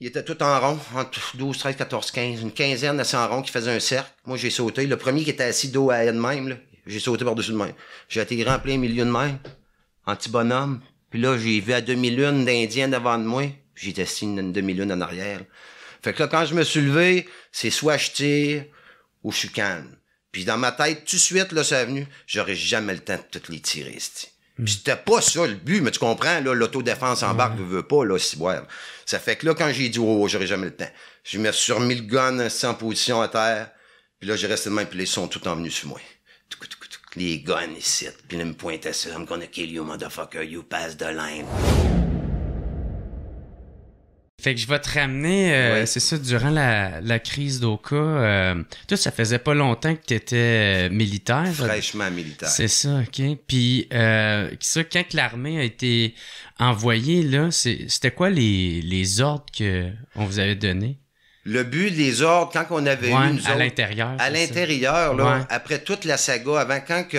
Ils étaient tous en rond, entre 12, 13, 14, 15. Une quinzaine assis en rond qui faisait un cercle. Moi, j'ai sauté. Le premier qui était assis dos à elle de même, là, j'ai sauté par-dessus de même. J'ai atterri en plein milieu de même, en petit bonhomme. Puis là, j'ai vu à demi-lune d'Indien devant de moi. J'étais assis une demi-lune en arrière. Fait que là, quand je me suis levé, c'est soit je tire ou je suis calme. Puis dans ma tête, tout de suite, là, ça est venu. J'aurais jamais le temps de toutes les tirer, c'ti. Puis c'était pas ça le but, mais tu comprends, là, l'autodéfense en barque ne veut pas, là, si boire. Ça fait que là, quand j'ai dit, oh, j'aurais jamais le temps, je me suis remis le gun en position à terre, puis là, j'ai resté de même, puis là, ils sont tous en venus sur moi. Les guns ici, puis là, ils me pointaient ça, I'm gonna kill you, motherfucker, you pass the line. Fait que je vais te ramener, c'est ça, durant la crise d'Oka. Toi, ça faisait pas longtemps que tu étais militaire. Fraîchement militaire. C'est ça, OK. Puis, ça, quand l'armée a été envoyée, là, c'était quoi les ordres qu'on vous avait donnés? Le but des ordres, quand on avait eu nous à autres, l'intérieur. À l'intérieur, là, Ouais. après toute la saga, avant quand il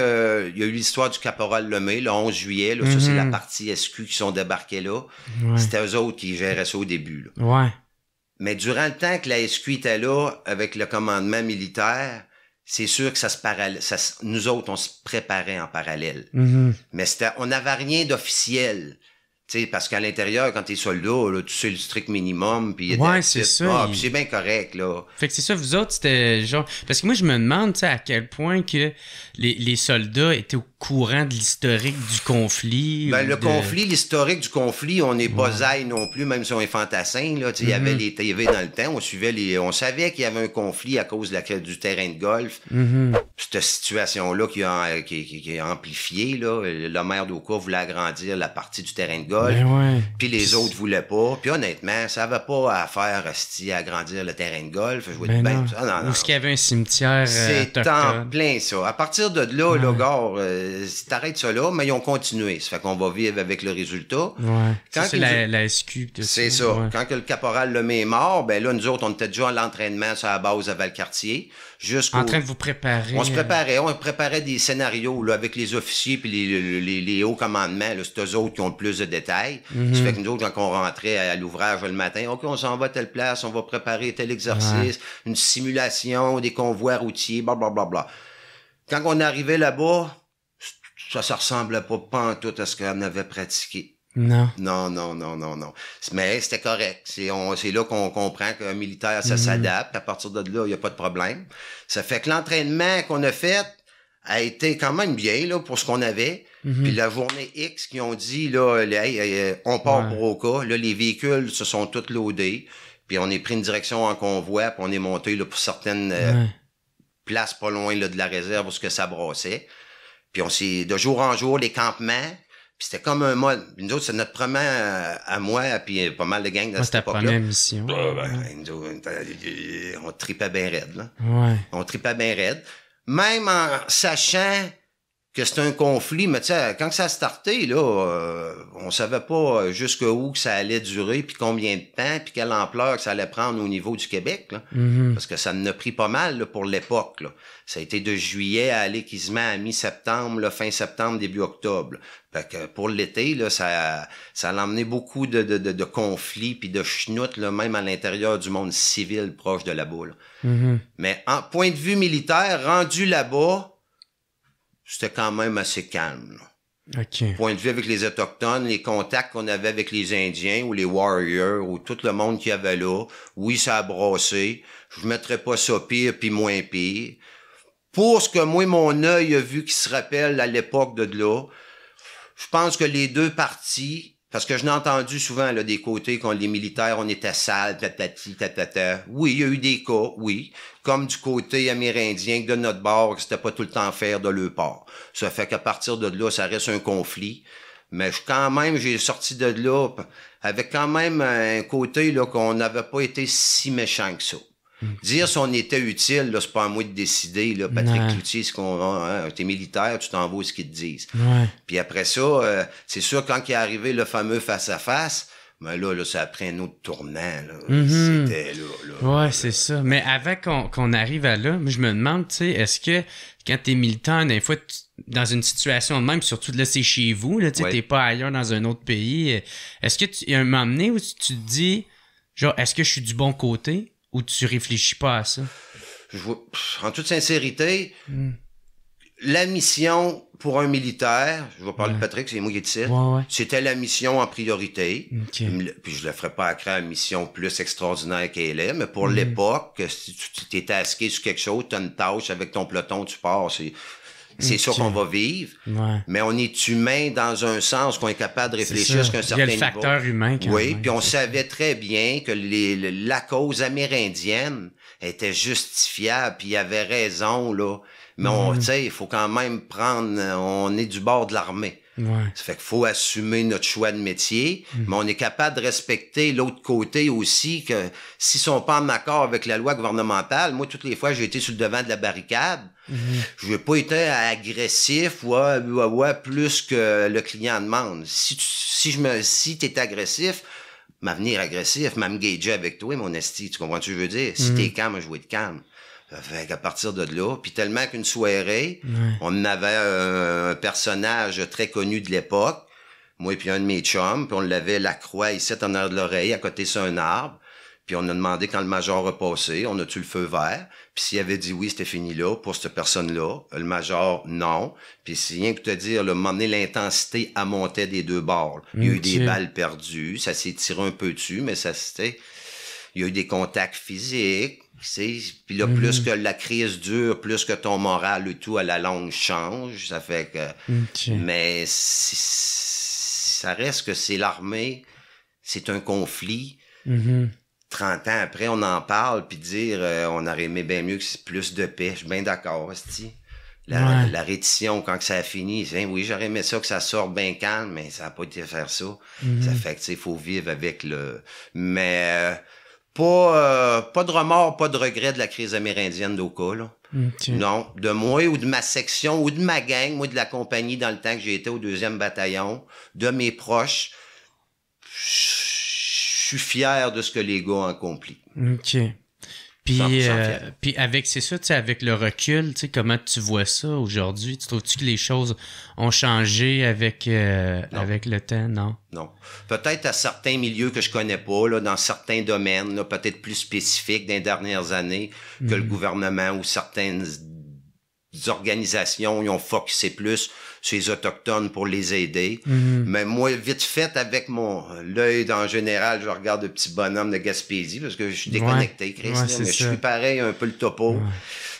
y a eu l'histoire du caporal Lemay, le 11 juillet, là, ça c'est la partie SQ qui sont débarqués là. Ouais. C'était eux autres qui géraient ça au début. Là. Ouais. Mais durant le temps que la SQ était là, avec le commandement militaire, c'est sûr que nous autres, on se préparait en parallèle. Mais on n'avait rien d'officiel. Tu sais, parce qu'à l'intérieur, quand t'es soldat, là, tu sais le strict minimum, puis Ouais, c'est ça. Ah, puis c'est bien correct, là. Fait que c'est ça, vous autres, c'était genre... Parce que moi, je me demande, tu sais, à quel point que les soldats étaient au courant de l'historique du conflit. Ben, conflit, l'historique du conflit, on n'est pas zaï non plus, même si on est fantassin, là. Tu sais, il y avait les TV dans le temps, on savait qu'il y avait un conflit à cause du terrain de golf. Cette situation-là qui a amplifié, là. Le maire d'Oka voulait agrandir la partie du terrain de golf. Puis les autres voulaient pas. Puis honnêtement, ça avait pas à faire à agrandir le terrain de golf. Je vois bien ça. Non. Ou est-ce qu'il y avait un cimetière c'est en plein ça. À partir de là, là, gars, t'arrêtes ça là, mais ils ont continué. Ça fait qu'on va vivre avec le résultat. Ouais. Quand c'est la SQ. C'est ça. Ouais. Quand que le caporal Lemay est mort, ben là, nous autres, on était déjà à l'entraînement sur la base à Valcartier. En train de vous préparer. On préparait des scénarios là, avec les officiers puis les hauts commandements. Là, c'est eux autres qui ont le plus de détails. Ça fait que nous autres, quand on rentrait à l'ouvrage le matin, OK, on s'en va à telle place, on va préparer tel exercice, une simulation, des convois routiers, blablabla. Quand on arrivait là-bas, ça ressemblait pas en tout à ce qu'on avait pratiqué. Non. Non. Mais c'était correct. C'est là qu'on comprend qu'un militaire, ça s'adapte. À partir de là, il n'y a pas de problème. Ça fait que l'entraînement qu'on a fait a été quand même bien là, pour ce qu'on avait. Puis la journée X qui ont dit, là, on part pour Oka. Là, les véhicules se sont tous loadés. Puis on est pris une direction en convoi. Puis on est monté là, pour certaines places pas loin là, de la réserve où ce que ça brassait. Puis on s'est, de jour en jour, les campements. Puis c'était comme un mode. Nous autres, c'est notre premier à moi, puis pas mal de gangs dans cette époque-là. C'était ta première mission. On tripait bien raide, là. Ouais. On tripait bien raide. Même en sachant que c'était un conflit, mais tu sais, quand ça a starté, là, on savait pas jusqu'où que ça allait durer, puis combien de temps, puis quelle ampleur que ça allait prendre au niveau du Québec, là. Parce que ça en a pris pas mal là, pour l'époque, là. Ça a été de juillet à aller quasiment à mi-septembre, là, fin septembre, début octobre. Fait que pour l'été, là, ça a emmené beaucoup de conflits puis de chenoutes, là, même à l'intérieur du monde civil proche de là-bas. Là. Mais en point de vue militaire, rendu là-bas, c'était quand même assez calme. Là. OK. Point de vue avec les Autochtones, les contacts qu'on avait avec les Indiens ou les Warriors ou tout le monde qu'il y avait là, oui, ça a brassé. Je mettrais pas ça pire puis moins pire. Pour ce que moi, mon œil a vu qui se rappelle à l'époque de là, je pense que les deux parties, parce que je n'ai entendu souvent là, des côtés quand les militaires, on était sales, tatata. Oui, il y a eu des cas, oui. Comme du côté amérindien, que de notre bord, que c'était pas tout le temps faire de leur part. Ça fait qu'à partir de là, ça reste un conflit. Mais j'ai sorti de là avec quand même un côté là qu'on n'avait pas été si méchant que ça. Dire si on était utile, là, c'est pas à moi de décider, là, Patrick Cloutier, t'es militaire, tu t'en vas ce qu'ils te disent. Puis après ça, c'est sûr, quand il est arrivé le fameux face-à-face, mais là, ça a pris un autre tournant, là. C'était là. Ouais, c'est ça. Mais avant qu'on arrive à là, je me demande, tu sais, est-ce que quand t'es militant, des fois, dans une situation de même, surtout là, c'est chez vous, là, tu sais, t'es pas ailleurs dans un autre pays, est-ce que il y a un moment donné où tu te dis, Genre, est-ce que je suis du bon côté ou tu réfléchis pas à ça? En toute sincérité, la mission pour un militaire, je vais parler de Patrick, c'est moi qui décide, c'était la mission en priorité. Okay. Puis je le ferai pas à créer une mission plus extraordinaire qu'elle est, mais pour l'époque, si tu t'es tasqué sur quelque chose, tu as une tâche avec ton peloton, tu pars, c'est ça qu'on va vivre. Mais on est humain dans un sens qu'on est capable de réfléchir jusqu'à un certain niveau. Il y a le facteur humain. Oui, puis on savait très bien que la cause amérindienne était justifiable, puis il avait raison, là. Mais tu sais, il faut quand même on est du bord de l'armée. Ça fait qu'il faut assumer notre choix de métier, mais on est capable de respecter l'autre côté aussi, que s'ils sont pas en accord avec la loi gouvernementale, moi, toutes les fois, j'ai été sur le devant de la barricade. Je n'ai pas été agressif plus que le client demande. Si t'es agressif, m'avenir agressif, m'engager avec toi, mon esti, tu comprends ce que je veux dire? Si t'es calme, je vais être calme. Fait qu'à partir de là, puis tellement qu'une soirée, on avait un personnage très connu de l'époque, moi et puis un de mes chums, puis on l'avait la croix ici en arrière de l'oreille, à côté sur un arbre, puis on a demandé quand le major a passé, on a-tu le feu vert, puis s'il avait dit oui, c'était fini là, pour cette personne-là, le major, non, puis c'est rien que te dire, là, moment donné, l'intensité a monté des deux bords. Il y a eu des balles perdues, ça s'est tiré un peu dessus, mais il y a eu des contacts physiques, puis là, plus que la crise dure, plus que ton moral et tout à la longue change, ça fait que... Mais ça reste que c'est l'armée, c'est un conflit. 30 ans après, on en parle, puis dire on aurait aimé bien mieux que c'est plus de paix. Je suis bien d'accord, c'ti. La reddition, quand ça a fini, c'est oui, j'aurais aimé ça que ça sorte bien calme, mais ça n'a pas été faire ça. Ça fait que, tu sais, il faut vivre avec le... Mais... Pas de remords, pas de regret de la crise amérindienne d'Oka, là. Non, de moi ou de ma section ou de ma gang, moi de la compagnie dans le temps que j'ai été au 2e bataillon, de mes proches, je suis fier de ce que les gars ont accompli. OK. Puis avec, c'est ça, tu sais, avec le recul, tu sais, comment tu vois ça aujourd'hui? Tu trouves-tu que les choses ont changé avec le temps? Non. Non. Peut-être à certains milieux que je connais pas, là, dans certains domaines, là, peut-être plus spécifiques dans les dernières années, que le gouvernement ou certaines organisations, ils ont focusé plus sur les Autochtones pour les aider. Mais moi, vite fait, avec l'œil en général, je regarde le petit bonhomme de Gaspésie, parce que je suis déconnecté, Chris, mais je suis pareil, un peu le topo.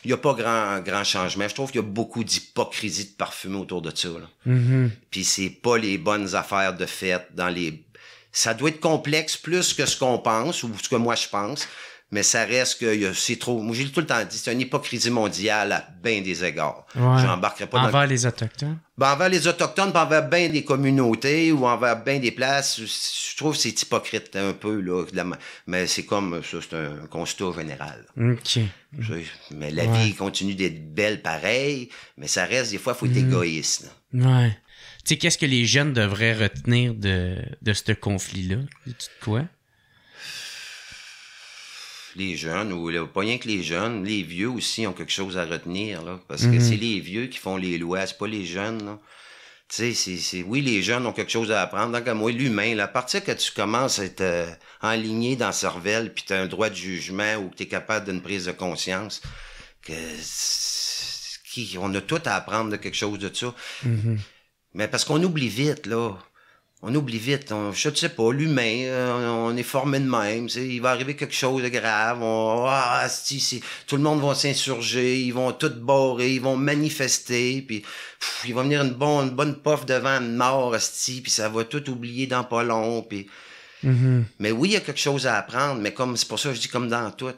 Il n'y a pas grand changement. Je trouve qu'il y a beaucoup d'hypocrisie de parfumé autour de ça, là. Puis c'est pas les bonnes affaires de fête ça doit être complexe plus que ce qu'on pense, ou ce que moi je pense. Mais ça reste que c'est trop... Moi, j'ai tout le temps dit, c'est une hypocrisie mondiale à bien des égards. J'embarquerai pas envers les Autochtones? Ben, envers les Autochtones, puis envers bien des communautés ou envers bien des places. Je trouve que c'est hypocrite un peu, là. Mais c'est comme ça, c'est un constat général. OK. Mais la vie continue d'être belle pareil, mais ça reste, des fois, il faut être égoïste. Là. Tu sais, qu'est-ce que les jeunes devraient retenir de ce conflit-là? Quoi? Les jeunes, ou pas rien que les jeunes, les vieux aussi ont quelque chose à retenir, là, parce que c'est les vieux qui font les lois, c'est pas les jeunes, là. Tu sais, oui, les jeunes ont quelque chose à apprendre. Donc, moi, l'humain, là, à partir que tu commences à être enligné dans la cervelle, puis tu as un droit de jugement ou que tu es capable d'une prise de conscience, on a tout à apprendre de quelque chose de ça. Mais parce qu'on oublie vite, là. On oublie vite, je ne sais pas, l'humain, on est formé de même, il va arriver quelque chose de grave, tout le monde va s'insurger, ils vont tout barrer, ils vont manifester, puis il va venir une bonne puff devant une mort, puis ça va tout oublier dans pas long, puis... Mais oui, il y a quelque chose à apprendre, mais c'est pour ça que je dis comme dans tout,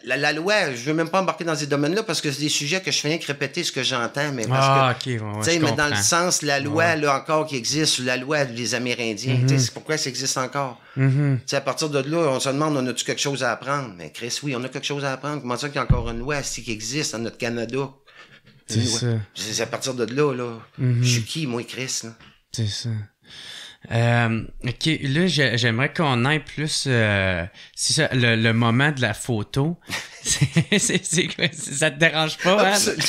la loi, je veux même pas embarquer dans ces domaines-là parce que c'est des sujets que je fais rien que répéter ce que j'entends, mais parce que, tu sais, mais dans le sens, la loi, là, encore qui existe, la loi des Amérindiens, tu sais, c'est pourquoi ça existe encore. Tu sais, à partir de là, on se demande, on a-tu quelque chose à apprendre? Mais Chris, oui, on a quelque chose à apprendre. Comment ça qu'il y a encore une loi, qui existe dans notre Canada? C'est ça. C'est à partir de là. Je suis qui, moi, Chris, là? C'est ça. OK, là, j'aimerais qu'on aille plus... c'est ça, le moment de la photo. C'est quoi? Ça te dérange pas, hein? Absolument.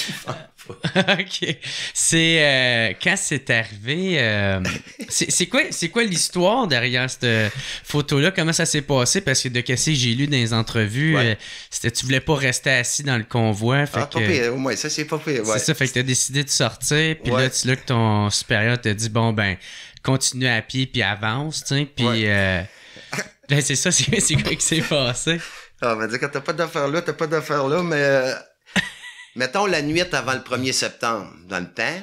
pas. OK. C'est quand c'est arrivé, c'est quoi l'histoire derrière cette photo-là? Comment ça s'est passé? Parce que de ce que j'ai lu dans les entrevues, c'était tu voulais pas rester assis dans le convoi. Fait pas pire, au moins, ça c'est pas pire. Ouais. C'est ça, fait que t'as décidé de sortir, puis là, là que ton supérieur t'a dit, bon, ben, continue à pied, puis avance, tu sais, puis ben, c'est ça, c'est quoi qui s'est passé? Ah, on m'a dit que t'as pas d'affaires là, mais mettons la nuit avant le 1er septembre, dans le temps,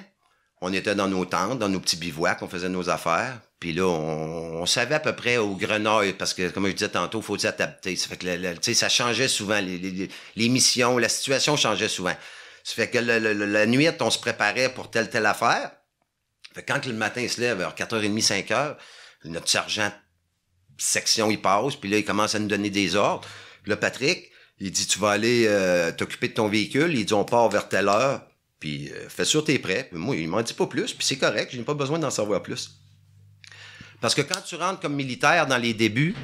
on était dans nos tentes, dans nos petits bivouacs, on faisait nos affaires, puis là, on savait à peu près au Grenouille, parce que, comme je disais tantôt, il faut s'adapter. Ça fait que ça changeait souvent, les missions, la situation changeait souvent. Ça fait que la nuit, on se préparait pour telle affaire. Fait que quand le matin il se lève, vers 4h30, 5h, notre sergent section, il passe, puis là, il commence à nous donner des ordres. Puis là, Patrick, il dit, tu vas aller t'occuper de ton véhicule. Il dit, on part vers telle heure, puis fais sûr t'es prêt. Puis moi, il m'en dit pas plus, puis c'est correct, je n'ai pas besoin d'en savoir plus. Parce que quand tu rentres comme militaire dans les débuts,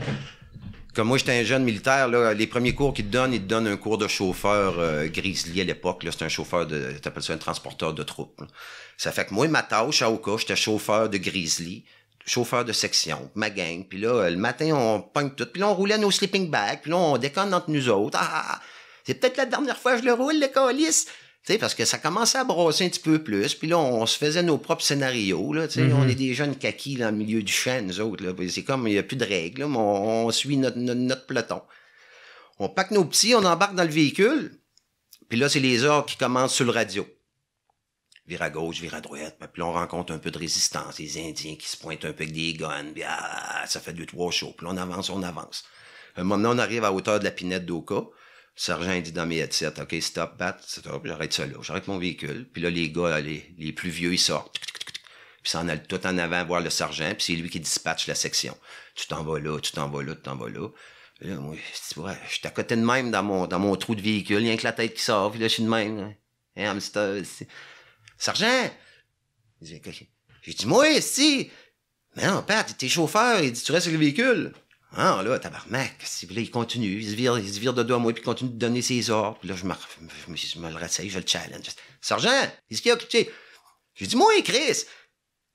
comme moi, j'étais un jeune militaire, là, les premiers cours qu'ils te donnent un cours de chauffeur Grizzly à l'époque. Là, c'est un chauffeur t'appelles ça un transporteur de troupes. Là. Ça fait que moi, ma tâche à Oka, j'étais chauffeur de Grizzly, chauffeur de section, ma gang. Puis là, le matin, on pogne tout. Puis là, on roulait nos sleeping bags. Puis là, on déconne entre nous autres. C'est peut-être la dernière fois que je le roule, le calice. Tu sais, parce que ça commençait à brasser un petit peu plus. Puis là, on se faisait nos propres scénarios. Là, on est des jeunes kakis dans le milieu du champ, nous autres. Là. C'est comme, il n'y a plus de règles. Là, mais on suit notre peloton. On pack nos petits, on embarque dans le véhicule. Puis là, c'est les ordres qui commencent sur le radio. Vire à gauche, vire à droite. Puis là, on rencontre un peu de résistance. Les Indiens qui se pointent un peu avec des guns. Puis ça fait 2-3 shows. Puis là, on avance. Un moment donné, on arrive à hauteur de la pinette d'Oka. Le sergent dit dans mes headsets, OK, stop, bat, j'arrête ça là. J'arrête mon véhicule. Puis là, les gars, les plus vieux, ils sortent. Puis ça en a tout en avant voir le sergent. Puis c'est lui qui dispatche la section. Tu t'en vas là, tu t'en vas là, tu t'en vas là. Puis là, moi, je suis à côté de même dans mon trou de véhicule. Il y a que la tête qui sort. Puis là, je suis de même. Un hamster. Sergent! J'ai dit, moi, si! Mais non, Pat, t'es chauffeur. Il dit, tu restes sur le véhicule. Ah, là, tabarnak. Là, il continue. Il se vire de dos à moi, puis il continue de donner ses ordres. Puis là, je me le rasseye, je le challenge. Sergent, qu'est-ce qu'il y a, Cloutier? J'ai dit, moi, Chris!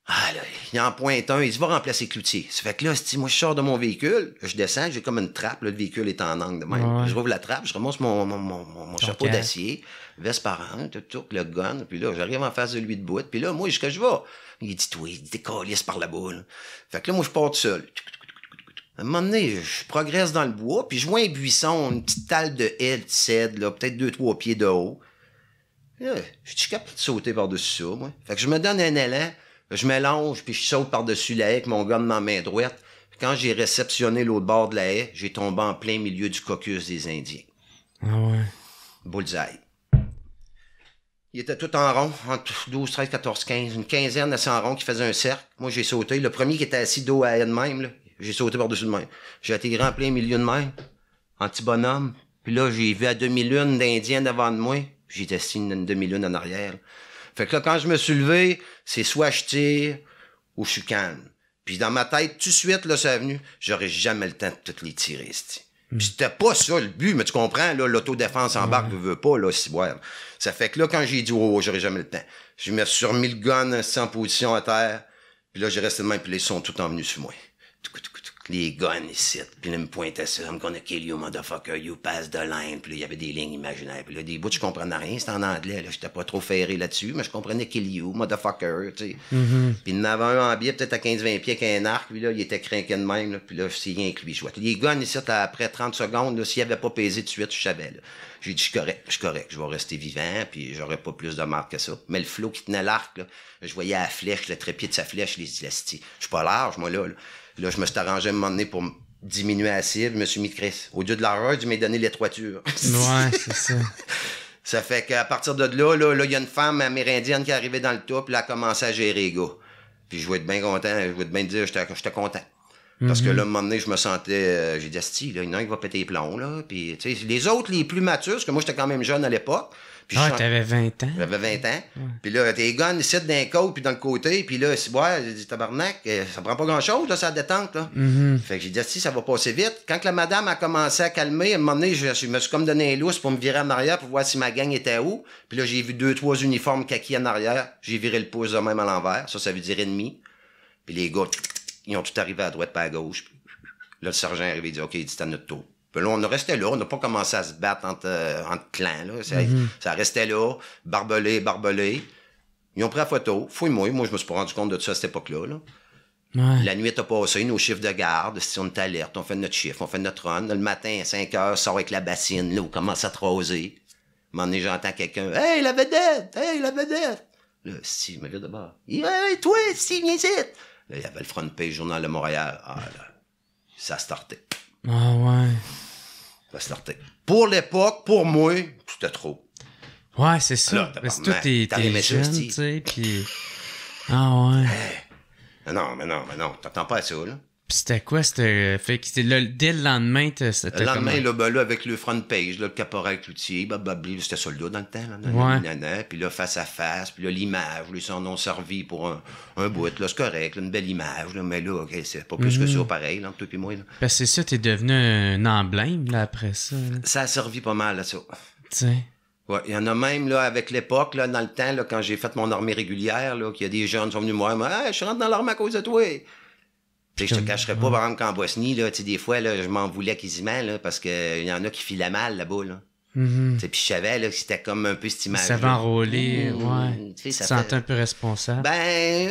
Ah, là, il en pointe un, il dit, va remplacer Cloutier. Ça fait que là, moi, je sors de mon véhicule, je descends, j'ai comme une trappe, là, le véhicule est en angle de même. Ouais. Je rouvre la trappe, je remonte mon chapeau d'acier, veste parente, tout, le gun, puis là, j'arrive en face de lui de bout, puis là, moi, jusqu'à je vais. Il dit, toi, il décalisse par là-bas, là. Fait que là, moi, je pars tout seul. À un moment donné, je progresse dans le bois, puis je vois un buisson, une petite talle de haie de cèdre, là, peut-être 2-3 pieds de haut. Là, je suis capable de sauter par-dessus ça, moi. Fait que je me donne un élan, je m'allonge, puis je saute par-dessus la haie avec mon gun dans ma main droite. Puis quand j'ai réceptionné l'autre bord de la haie, j'ai tombé en plein milieu du caucus des Indiens. Ah ouais. Bullseye. Il était tout en rond, entre 12, 13, 14, 15, une quinzaine de 100 ronds qui faisaient un cercle. Moi, j'ai sauté. Le premier qui était assis dos à elle de même, là, j'ai sauté par-dessus de même. J'ai atterri en plein milieu de même, en petit bonhomme. Puis là, j'ai vu à demi-lune d'Indiens devant de moi. J'étais assis une demi-lune en arrière. Fait que là, quand je me suis levé, c'est soit je tire ou je suis calme. Puis dans ma tête, tout de suite, là, ça a venu, j'aurais jamais le temps de toutes les tirer, c'ti. Puis c'était pas ça le but, mais tu comprends, là, l'autodéfense en barque ne veut pas, là, si boire. Ça fait que là, quand j'ai dit, oh, j'aurais jamais le temps, je me suis remis le gun en position à terre, puis là, j'ai resté de même, puis là, ils sont tous en venus sur moi. Les guns ici, puis là, ils me pointaient ça, I'm gonna kill you, motherfucker, you pass the line, puis là, il y avait des lignes imaginaires, puis là, des bouts, je comprenais rien, c'était en anglais, là, j'étais pas trop ferré là-dessus, mais je comprenais kill you, motherfucker, tu sais. Puis il y en avait un en biais, peut-être à 15-20 pieds, avec un arc, puis là, il était craqué de même, là, puis là, c'est rien que lui, je vois. Les guns ici, après 30 secondes, là, s'il avait pas pesé tout de suite, je savais, là. J'ai dit, je suis correct, je vais rester vivant, puis j'aurais pas plus de marque que ça. Mais le flot qui tenait l'arc, là, je voyais la flèche, le trépied de sa flèche, je dis, je suis pas large, moi, là. Là, je me suis arrangé à un moment donné pour diminuer la cible, je me suis mis de Chris. Au lieu de l'arrêt, je m'ai donné l'étroiture. Ouais, c'est ça. Ça fait qu'à partir de là, il y a une femme amérindienne qui est arrivée dans le tas, puis elle a commencé à gérer les gars. Puis je vais être bien content, je vais être bien dire, j'étais content. Parce que là, à un moment donné, je me sentais, j'ai dit, asti, là, il y en a un qui va péter les plombs, là. Puis, tu sais, les autres, les plus matures, parce que moi, j'étais quand même jeune à l'époque, Puis t'avais 20 ans. J'avais 20 ans. Puis là, tes guns ici d'un côté, puis dans le côté. Puis là, c'est j'ai dit, tabarnak, ça prend pas grand-chose, là, ça détente, là. Fait que j'ai dit, si, ça va passer vite. Quand que la madame a commencé à calmer, à un moment donné, je me suis comme donné un lousse pour me virer en arrière pour voir si ma gang était où. Puis là, j'ai vu 2-3 uniformes kaki en arrière. J'ai viré le pouce de même à l'envers. Ça veut dire ennemi. Puis les gars, ils ont tout arrivé à droite pas à gauche. Là, le sergent est arrivé, il dit, OK, il dit, c'est à notre tour. Puis là, on restait là, on n'a pas commencé à se battre entre clans, là. Ça restait là, barbelé. Ils ont pris la photo, fouille-moi, moi, je me suis pas rendu compte de ça à cette époque-là, là. Ouais. La nuit est passé, nos chiffres de garde, si on est alerte, on fait notre chiffre, on fait notre run. Le matin, à 5 heures, sort avec la bassine, là, on commence à troser. À un moment donné, j'entends quelqu'un, Hey, la vedette! Là, si, mais là, d'abord, Hey, toi, si, viens ici! Là, il y avait le front page Journal de Montréal. Ah, là, ça startait. Ah, ouais. Ça startait. Pour l'époque, pour moi, c'était trop. Ouais, c'est ça. Là, Parce que toi, t'es jeune, tu sais, pis... Ah, ouais. Mais non, t'entends pas ça, là. Pis c'était quoi? Fait que là, dès le lendemain, Le lendemain, là, avec le front page, là, le caporal Cloutier, c'était ça, là, dans le temps, là, puis là, face à face, puis là, l'image, ils s'en ont servi pour un bout, là, c'est correct, là, une belle image, là, mais là, okay, c'est pas plus que ça, pareil, là, entre toi et moi, là. Parce que c'est ça, t'es devenu un emblème, là, après ça. Là. Ça a servi pas mal, là, ça. Tu sais. Ouais, il y en a même, là, avec l'époque, là, dans le temps, là, quand j'ai fait mon armée régulière, là, qu'il y a des jeunes qui sont venus me voir, je rentre dans l'armée à cause de toi. Je te cacherais pas, par exemple, qu'en Bosnie, là, tu sais, des fois, là, je m'en voulais quasiment, là, parce que il y en a qui filaient mal, là-bas, là. Tu sais, puis je savais, là, que c'était comme un peu cette image. Ça va enrôler, ouais. Tu sais, ça te sentais un peu responsable. Ben,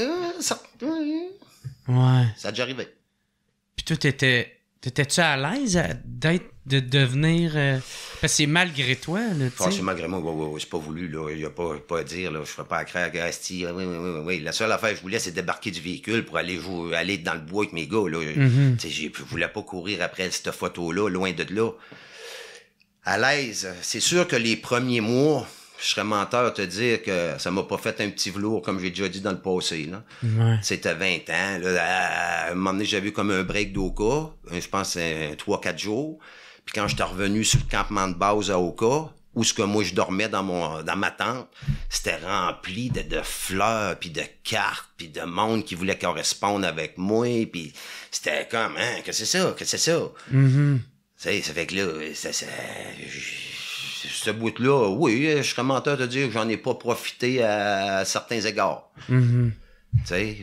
ouais. Ça a déjà arrivé. Puis toi, t'étais-tu à l'aise de devenir... Parce que c'est malgré toi, là, tu sais. C'est malgré moi, ouais, c'est pas voulu, là. Il y a pas à dire, là. Je ferais pas à craire à Asti. Oui. La seule affaire que je voulais, c'est débarquer du véhicule pour aller dans le bois avec mes gars, là. Tu sais, je voulais pas courir après cette photo-là, loin de là. À l'aise, c'est sûr que les premiers mois, je serais menteur de te dire que ça m'a pas fait un petit velours, comme j'ai déjà dit dans le passé, là. Ouais. C'était 20 ans, là. À un moment donné, j'avais eu comme un break d'Oka, je pense 3-4 jours. Puis quand j'étais revenu sur le campement de base à Oka, où ce que moi je dormais dans ma tente, c'était rempli de fleurs, puis de cartes, puis de monde qui voulait correspondre avec moi, puis c'était comme, que c'est ça? Mm-hmm. Ça fait que là, ce bout-là, oui, je serais menteur de dire que j'en ai pas profité à certains égards. Mm-hmm. Tu sais,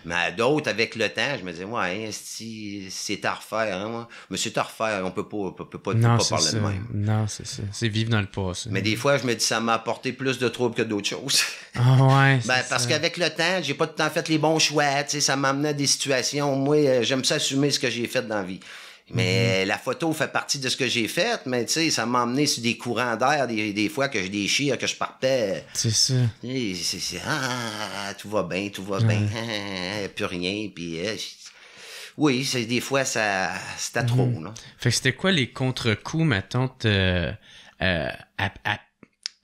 mais à d'autres, avec le temps, je me disais, si c'est à refaire, hein, mais c'est à refaire, on peut pas parler de même. Non, c'est ça. C'est vivre dans le passé. Mais des fois, je me dis, ça m'a apporté plus de troubles que d'autres choses. Ah ouais, parce qu'avec le temps, j'ai pas tout le temps fait les bons choix, tu sais, ça m'amenait à des situations, moi, j'aime ça assumer ce que j'ai fait dans la vie. Mais la photo fait partie de ce que j'ai fait, mais tu sais, ça m'a emmené sur des courants d'air, des fois que je déchire, que je partais. C'est ça. C'est tout va bien, plus rien, puis oui, c'est des fois c'était trop, là. Fait que c'était quoi les contre-coups, mettons,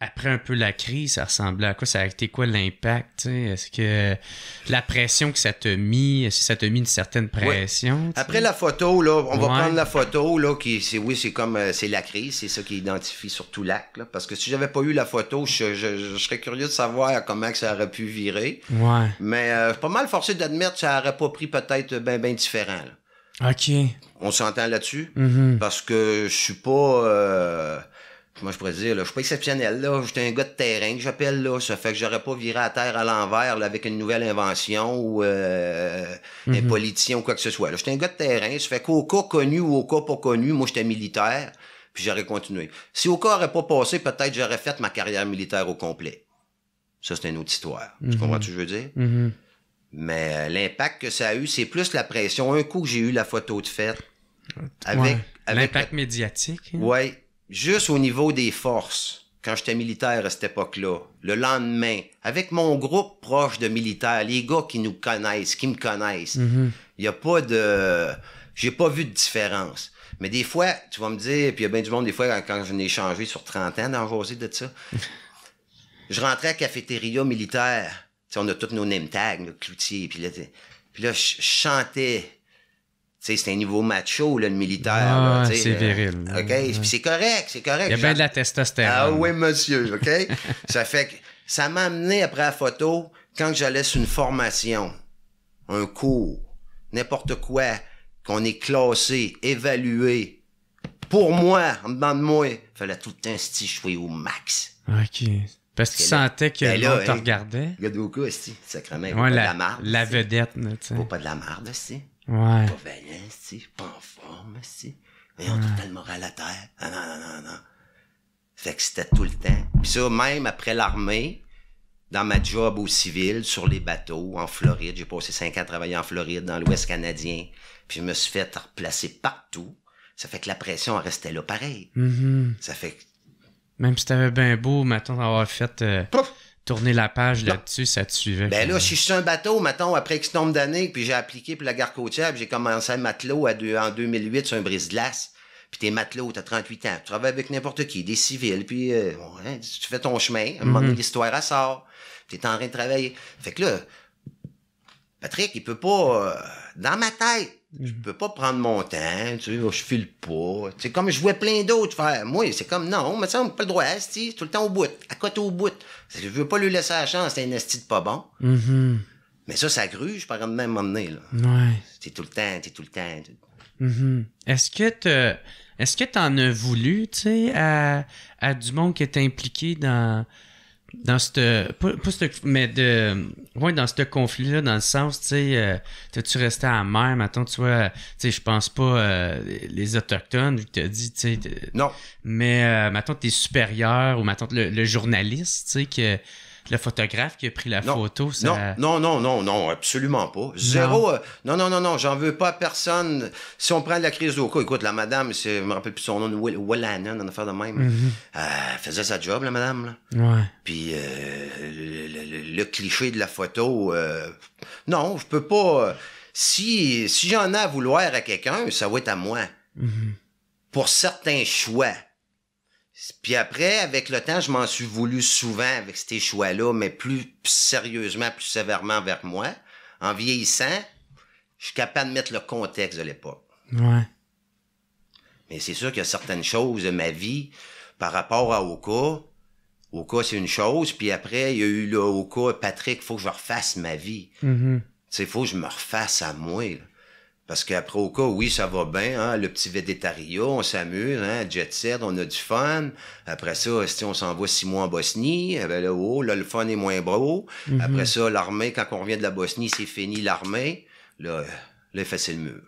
après un peu la crise, ça ressemblait à quoi? Ça a été quoi l'impact? T'sais? Est-ce que la pression que ça t'a mis, est-ce que ça t'a mis une certaine pression? Oui. Après la photo, là, on va prendre la photo, là, c'est la crise, c'est ça qui identifie surtout l'acte, là, parce que si j'avais pas eu la photo, je serais curieux de savoir comment que ça aurait pu virer. Ouais. Mais pas mal forcé d'admettre que ça aurait pas pris peut-être ben différent, là. OK. On s'entend là-dessus? Mm-hmm. Parce que je suis pas... Comment je pourrais dire, là, je suis pas exceptionnel, là. J'étais un gars de terrain que j'appelle, là. Ça fait que j'aurais pas viré à terre à l'envers, là, avec une nouvelle invention ou un politicien ou quoi que ce soit, là. J'étais un gars de terrain. Ça fait qu'au cas connu ou au cas pas connu, moi, j'étais militaire, puis j'aurais continué. Si au cas aurait pas passé, peut-être j'aurais fait ma carrière militaire au complet. Ça, c'est une autre histoire. Tu comprends ce que je veux dire? Mm-hmm. Mais l'impact que ça a eu, c'est plus la pression. Un coup que j'ai eu la photo de fête, avec l'impact médiatique. Hein? Ouais. Juste au niveau des forces, quand j'étais militaire à cette époque-là, le lendemain, avec mon groupe proche de militaires, les gars qui me connaissent, il y a pas de... J'ai pas vu de différence. Mais des fois, tu vas me dire, puis il y a bien du monde, des fois, quand je n'ai changé sur 30 ans dans José de ça, je rentrais à la cafétéria militaire, tu sais, on a tous nos name tags, le Cloutier, puis là, je chantais... sais, c'est un niveau macho, là, le militaire. Ah, là, tu sais, c'est viril. OK? Ouais. Puis c'est correct, c'est correct. Il y a bien de la testostérone. Ah oui, monsieur, OK? Ça fait que ça m'a amené après la photo, quand j'allais sur une formation, un cours, n'importe quoi, qu'on est classé, évalué. Pour moi, en dedans de moi, il fallait tout le temps si je sois au max. OK. Parce que tu là, sentais que ben le là, monde te hein, regardait. Regarde au cas, sacrément, il Ouais, pas de la marde. la esti. vedette, là, tu sais. Faut pas de la marde, esti. Ouais. Pas vaillant, esti. Pas en forme, esti. Mais on a tout le temps le moral à terre. Ah non, non, non, non. Fait que c'était tout le temps. Puis ça, même après l'armée, dans ma job au civil, sur les bateaux, en Floride, j'ai passé 5 ans à travailler en Floride, dans l'Ouest canadien. Puis je me suis fait replacer partout. Ça fait que la pression elle restait là pareil. Mhm. Ça fait que... Même si t'avais bien beau, mettons, avoir fait Pouf! tourner la page Non. là-dessus, ça te suivait. Ben quand là, si je suis sur un bateau, mettons, après X nombre d'années, puis j'ai appliqué pour la gare côtière, puis j'ai commencé à matelot en 2008 sur un brise-glace. Puis t'es matelot, t'as 38 ans, tu travailles avec n'importe qui, des civils, puis ouais, tu fais ton chemin, à un moment donné, l'histoire, elle sort, t'es en train de travailler. Fait que là, Patrick, il peut pas, dans ma tête, je peux pas prendre mon temps, tu sais, je file pas. C'est comme je vois plein d'autres faire. Moi, c'est comme non, mais ça, on n'a pas le droit, esti, tout le temps au bout, à côté au bout. Je veux pas lui laisser la chance, c'est un esti de pas bon. Mhm. Mais ça gruge, par exemple, même à un moment donné, là. Ouais. T'es tout le temps. Mhm. Est-ce que t'en as voulu, tu sais, à du monde qui est impliqué dans cette... Pas cette... Mais dans ce conflit-là, dans le sens, tu sais, t'as-tu resté à la mer, mettons, tu vois, tu sais, je pense pas les Autochtones, vu que t'as dit, tu sais... Non. Mais, mettons, tes supérieurs, ou mettons, le journaliste, tu sais, le photographe qui a pris la photo, ça... Non, absolument pas. Zéro. Non, j'en veux pas à personne. Si on prend la crise d'Oka, écoute, la madame, je me rappelle plus son nom, Wallanan, une affaire de même. Elle faisait sa job, la madame, là. Ouais. Puis le cliché de la photo, non, je peux pas. Si j'en ai à vouloir à quelqu'un, ça va être à moi. Pour certains choix. Puis après, avec le temps, je m'en suis voulu souvent avec ces choix-là, mais plus sérieusement, plus sévèrement vers moi. En vieillissant, je suis capable de mettre le contexte de l'époque. Ouais. Mais c'est sûr qu'il y a certaines choses de ma vie par rapport à Oka. Oka, c'est une chose. Puis après, il y a eu le Oka, Patrick, il faut que je refasse ma vie. Mhm. Tu sais, il faut que je me refasse à moi, là. Parce qu'après Oka, oui, ça va bien, hein, le petit végétariat, on s'amuse, hein, jet set, on a du fun. Après ça, on s'envoie 6 mois en Bosnie, ben là, là, le fun est moins beau. Après ça, l'armée, quand on revient de la Bosnie, c'est fini l'armée. Là, il fait le mur.